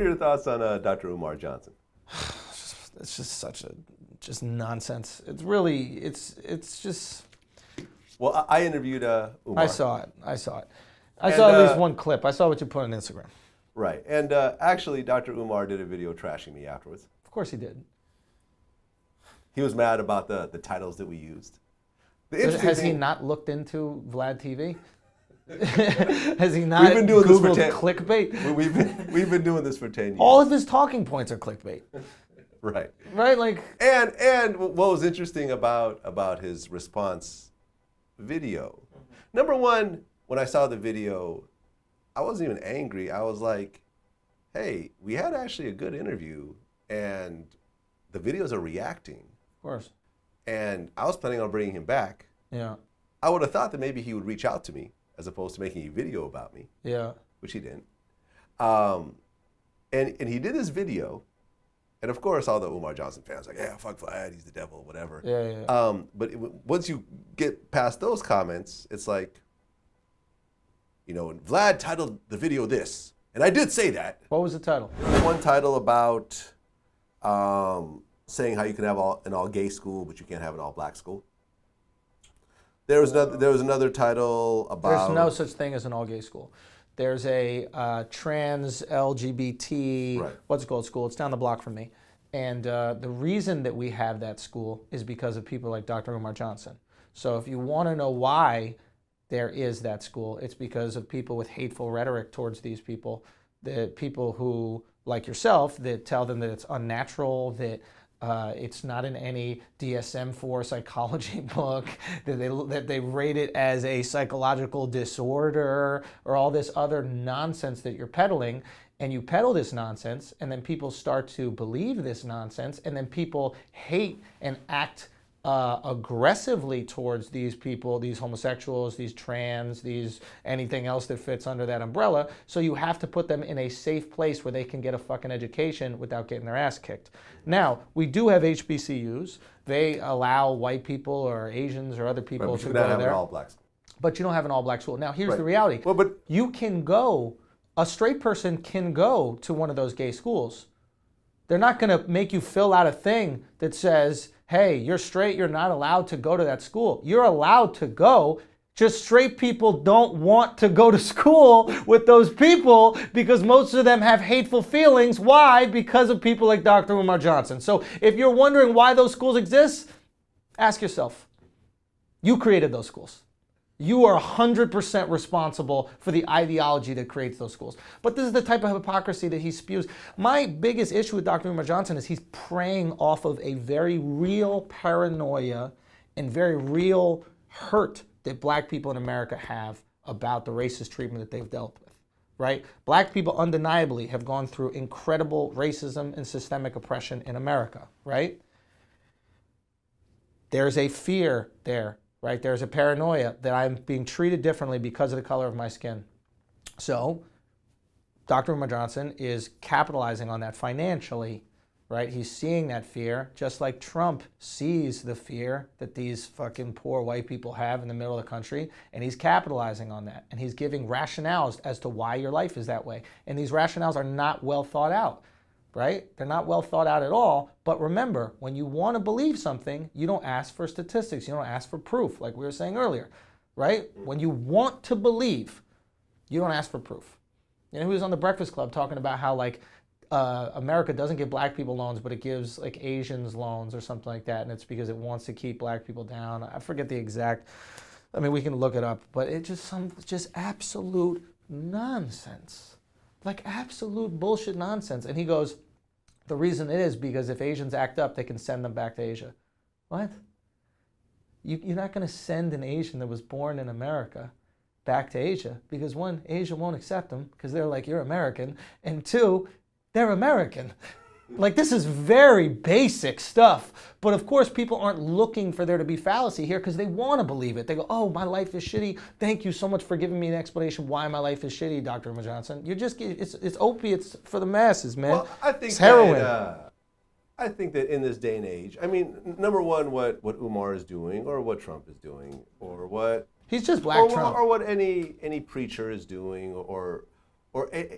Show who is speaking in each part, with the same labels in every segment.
Speaker 1: are your thoughts on Dr. Umar Johnson?
Speaker 2: It's just such a nonsense. It's really, it's just.
Speaker 1: Well, I interviewed Umar.
Speaker 2: I saw it. I saw at least one clip. I saw what you put on Instagram.
Speaker 1: Right. And actually, Dr. Umar did a video trashing me afterwards.
Speaker 2: Of course he did.
Speaker 1: He was mad about the titles that we used.
Speaker 2: Has he not looked into Vlad TV? Has he not
Speaker 1: We've been doing
Speaker 2: Googled
Speaker 1: this for
Speaker 2: clickbait?
Speaker 1: We've been doing this for 10 years.
Speaker 2: All of his talking points are clickbait.
Speaker 1: Right.
Speaker 2: Right? Like.
Speaker 1: And what was interesting about his response video, number one, when I saw the video, I wasn't even angry. I was like, hey, we had actually a good interview, and the videos are reacting.
Speaker 2: Of course. And
Speaker 1: I was planning on bringing him back.
Speaker 2: Yeah.
Speaker 1: I would have thought that maybe he would reach out to me as opposed to making a video about me.
Speaker 2: Yeah.
Speaker 1: Which he didn't. And he did this video, and of course all the Umar Johnson fans are like, yeah, fuck Vlad, he's the devil, whatever.
Speaker 2: Yeah.
Speaker 1: But once you get past those comments, it's like, you know, Vlad titled the video this, and I did say that.
Speaker 2: What was the title?
Speaker 1: One title about saying how you can have an all-gay school, but you can't have an all-black school. There was another title about.
Speaker 2: There's no such thing as an all-gay school. There's a trans LGBT,
Speaker 1: right.
Speaker 2: What's it called, school? It's down the block from me. And the reason that we have that school is because of people like Dr. Umar Johnson. So if you want to know why there is that school, it's because of people with hateful rhetoric towards these people, the people who, like yourself, that tell them that it's unnatural, that it's not in any DSM-4 psychology book, that they rate it as a psychological disorder, or all this other nonsense that you're peddling. And you peddle this nonsense, and then people start to believe this nonsense, and then people hate and act aggressively towards these people, these homosexuals, these trans, these anything else that fits under that umbrella. So you have to put them in a safe place where they can get a fucking education without getting their ass kicked. Now, we do have HBCUs. They allow white people or Asians or other people to go there. But you don't have an all-black school. Now, here's the reality.
Speaker 1: Well, but
Speaker 2: you can go, a straight person can go to one of those gay schools. They're not going to make you fill out a thing that says, hey, you're straight, you're not allowed to go to that school. You're allowed to go. Just straight people don't want to go to school with those people because most of them have hateful feelings. Why? Because of people like Dr. Umar Johnson. So if you're wondering why those schools exist, ask yourself. You created those schools. You are 100% responsible for the ideology that creates those schools. But this is the type of hypocrisy that he spews. My biggest issue with Dr. Umar Johnson is he's preying off of a very real paranoia and very real hurt that black people in America have about the racist treatment that they've dealt with, right? Black people undeniably have gone through incredible racism and systemic oppression in America, right? There's a fear there. Right? There's a paranoia that I'm being treated differently because of the color of my skin. So Dr. Umar Johnson is capitalizing on that financially, right? He's seeing that fear, just like Trump sees the fear that these fucking poor white people have in the middle of the country, and he's capitalizing on that. And he's giving rationales as to why your life is that way. And these rationales are not well thought out. Right? They're not well thought out at all. But remember, when you want to believe something, you don't ask for statistics. You don't ask for proof, like we were saying earlier. Right? When you want to believe, you don't ask for proof. You know, he was on the Breakfast Club talking about how, like, America doesn't give black people loans, but it gives, like, Asians loans or something like that, and it's because it wants to keep black people down. I forget the exact, I mean, we can look it up, but it's just absolute nonsense. Like absolute bullshit nonsense. And he goes, the reason it is because if Asians act up, they can send them back to Asia. What? You're not going to send an Asian that was born in America back to Asia because one, Asia won't accept them because they're like, you're American. And two, they're American. Like, this is very basic stuff. But of course, people aren't looking for there to be fallacy here because they want to believe it. They go, oh, my life is shitty. Thank you so much for giving me an explanation why my life is shitty, Dr. Umar Johnson. You're just, it's opiates for the masses, man.
Speaker 1: Well, I think
Speaker 2: it's heroin.
Speaker 1: I think that in this day and age, I mean, number one, what Umar is doing or what Trump is doing or what...
Speaker 2: He's just black Trump.
Speaker 1: Or what any preacher is doing or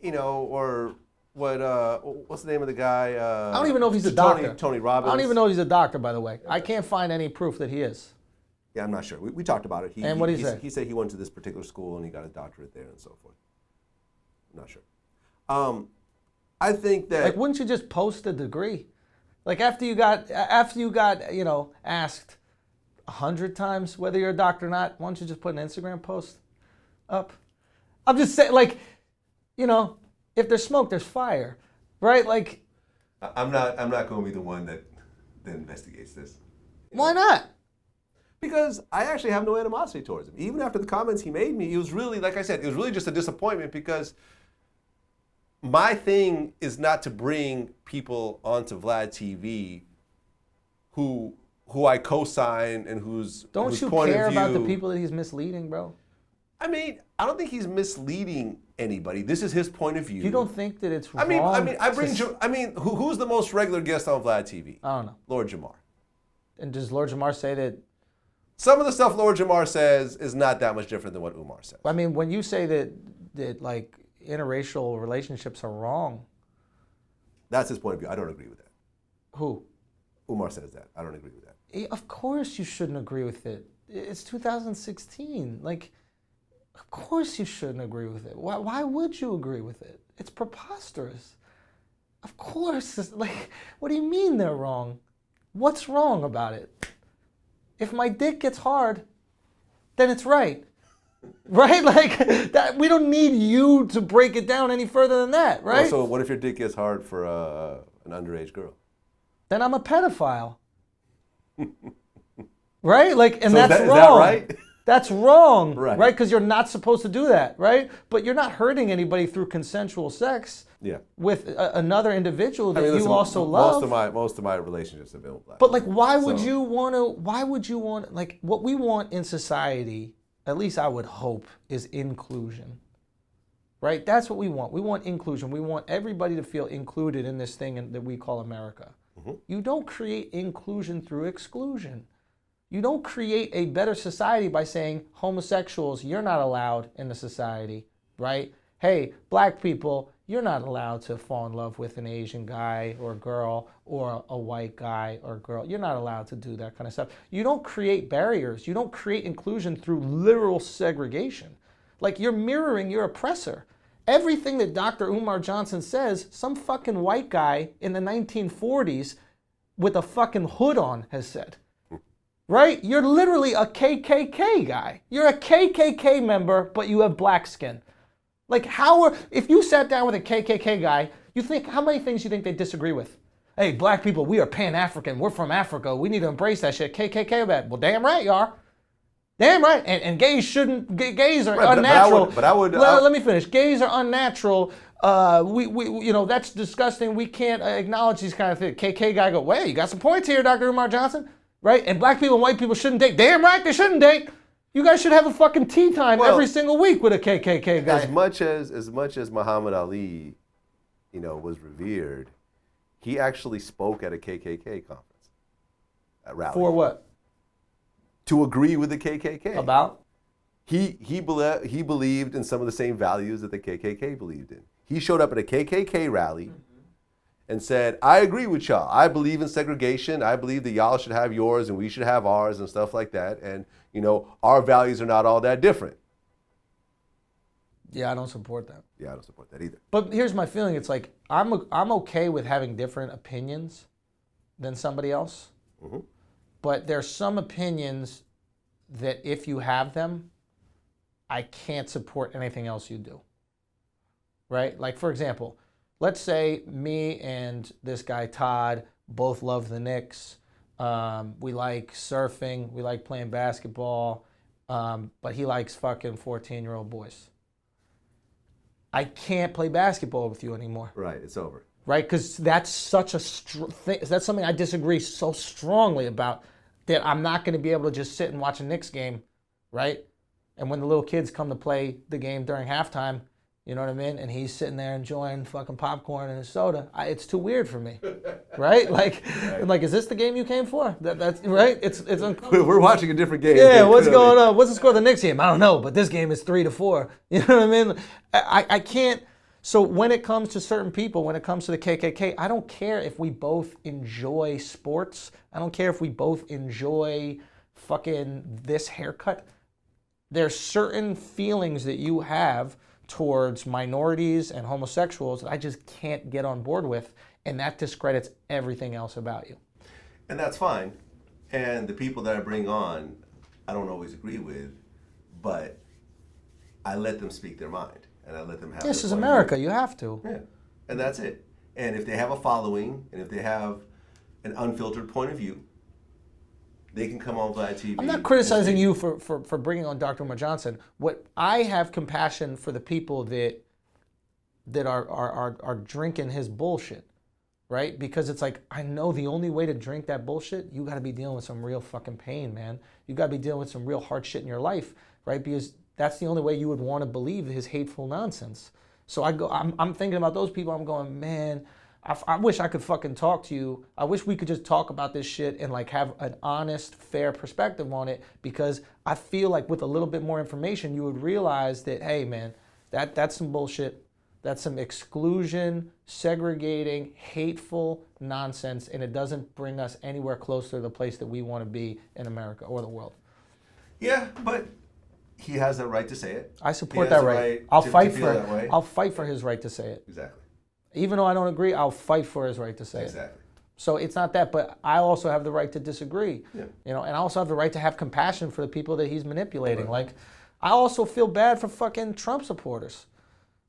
Speaker 1: you know, or what's the name of the guy?
Speaker 2: I don't even know if he's a doctor.
Speaker 1: Tony Robbins.
Speaker 2: I don't even know if he's a doctor, by the way. I can't find any proof that he is.
Speaker 1: Yeah, I'm not sure. We talked about it.
Speaker 2: And what did he say?
Speaker 1: He said he went to this particular school and he got a doctorate there and so forth. I'm not sure. I think that,
Speaker 2: Like, wouldn't you just post a degree? Like after you got asked 100 times whether you're a doctor or not, why don't you just put an Instagram post up? I'm just saying, like, if there's smoke, there's fire, right? Like,
Speaker 1: I'm not going to be the one that investigates this.
Speaker 2: Why not?
Speaker 1: Because I actually have no animosity towards him. Even after the comments he made me, it was really, like I said, it was really just a disappointment because my thing is not to bring people onto Vlad TV who I co-sign and whose point of view.
Speaker 2: Don't you care about the people that he's misleading, bro?
Speaker 1: I mean, I don't think he's misleading anybody. This is his point of view.
Speaker 2: You don't think that it's wrong?
Speaker 1: Who's the most regular guest on Vlad TV?
Speaker 2: I don't know.
Speaker 1: Lord Jamar.
Speaker 2: And does Lord Jamar say that?
Speaker 1: Some of the stuff Lord Jamar says is not that much different than what Umar says.
Speaker 2: I mean, when you say that like interracial relationships are wrong,
Speaker 1: that's his point of view. I don't agree with that.
Speaker 2: Who?
Speaker 1: Umar says that. I don't agree with that.
Speaker 2: Of course you shouldn't agree with it. It's 2016. Like, of course you shouldn't agree with it. Why would you agree with it? It's preposterous. Of course. Like, what do you mean they're wrong? What's wrong about it? If my dick gets hard, then it's right. Right? Like, that, we don't need you to break it down any further than that, right?
Speaker 1: Well, so what if your dick gets hard for an underage girl?
Speaker 2: Then I'm a pedophile. Right? Like, and
Speaker 1: so
Speaker 2: that's
Speaker 1: wrong.
Speaker 2: Is that right? That's wrong, right? Because you're not supposed to do that, right? But you're not hurting anybody through consensual sex with another individual that you also love.
Speaker 1: Most of my relationships have been with black.
Speaker 2: But like, why would you want to, like, what we want in society, at least I would hope, is inclusion, right? That's what we want. We want inclusion. We want everybody to feel included in this thing that we call America. Mm-hmm. You don't create inclusion through exclusion. You don't create a better society by saying, homosexuals, you're not allowed in the society, right? Hey, black people, you're not allowed to fall in love with an Asian guy or girl or a white guy or girl. You're not allowed to do that kind of stuff. You don't create barriers. You don't create inclusion through literal segregation. Like, you're mirroring your oppressor. Everything that Dr. Umar Johnson says, some fucking white guy in the 1940s with a fucking hood on has said. Right? You're literally a KKK guy. You're a KKK member, but you have black skin. Like, if you sat down with a KKK guy, how many things you think they disagree with? Hey, black people, we are Pan-African. We're from Africa. We need to embrace that shit. KKK bad. Well, damn right you are. Damn right. And gays are unnatural. Let me finish. Gays are unnatural. That's disgusting. We can't acknowledge these kind of things. KK guy go, wait, you got some points here, Dr. Umar Johnson. Right? And black people and white people shouldn't date. Damn right they shouldn't date. You guys should have a fucking tea time every single week with a KKK guy.
Speaker 1: As much as Muhammad Ali, was revered, he actually spoke at a KKK conference, at rally.
Speaker 2: For what?
Speaker 1: To agree with the KKK.
Speaker 2: About?
Speaker 1: He believed in some of the same values that the KKK believed in. He showed up at a KKK rally and said, I agree with y'all. I believe in segregation. I believe that y'all should have yours and we should have ours and stuff like that. And, our values are not all that different.
Speaker 2: Yeah, I don't support that.
Speaker 1: Yeah, I don't support that either.
Speaker 2: But here's my feeling. It's like, I'm okay with having different opinions than somebody else. Mm-hmm. But there's some opinions that if you have them, I can't support anything else you do. Right? Like, for example, let's say me and this guy Todd both love the Knicks. We like surfing. We like playing basketball. But he likes fucking 14-year-old boys. I can't play basketball with you anymore.
Speaker 1: Right, it's over.
Speaker 2: Right, because that's such a thing. That's something I disagree so strongly about, that I'm not going to be able to just sit and watch a Knicks game, right? And when the little kids come to play the game during halftime, you know what I mean? And he's sitting there enjoying fucking popcorn and a soda. It's too weird for me, right? Like, is this the game you came for? That's right. It's
Speaker 1: We're watching a different game.
Speaker 2: Yeah, what's going on? What's the score of the Knicks game? I don't know, but this game is 3-4. You know what I mean? I can't. So when it comes to certain people, when it comes to the KKK, I don't care if we both enjoy sports. I don't care if we both enjoy fucking this haircut. There's certain feelings that you have towards minorities and homosexuals that I just can't get on board with, and that discredits everything else about you.
Speaker 1: And that's fine. And the people that I bring on, I don't always agree with, but I let them speak their mind, and I let them have.
Speaker 2: This is America. You have to.
Speaker 1: Yeah, and that's it. And if they have a following, and if they have an unfiltered point of view, they can come on Vlad TV.
Speaker 2: I'm not criticizing you for bringing on Dr. Umar Johnson. What I have compassion for the people that are drinking his bullshit, right? Because it's like, I know the only way to drink that bullshit, you got to be dealing with some real fucking pain, man. You got to be dealing with some real hard shit in your life, right? Because that's the only way you would want to believe his hateful nonsense. So I'm thinking about those people. I'm going, man, I wish I could fucking talk to you. I wish we could just talk about this shit and like have an honest, fair perspective on it, because I feel like with a little bit more information, you would realize that, hey, man, that's some bullshit. That's some exclusion, segregating, hateful nonsense, and it doesn't bring us anywhere closer to the place that we want to be in America or the world.
Speaker 1: Yeah, but he has the right to say it.
Speaker 2: I support that right. I'll fight for it. I'll fight for his right to say it.
Speaker 1: Exactly.
Speaker 2: Even though I don't agree, I'll fight for his right to say it.
Speaker 1: Exactly.
Speaker 2: So it's not that, but I also have the right to disagree.
Speaker 1: Yeah.
Speaker 2: You know, and I also have the right to have compassion for the people that he's manipulating.
Speaker 1: Right.
Speaker 2: Like, I also feel bad for fucking Trump supporters.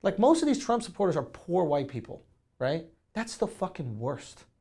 Speaker 2: Like, most of these Trump supporters are poor white people, right? That's the fucking worst.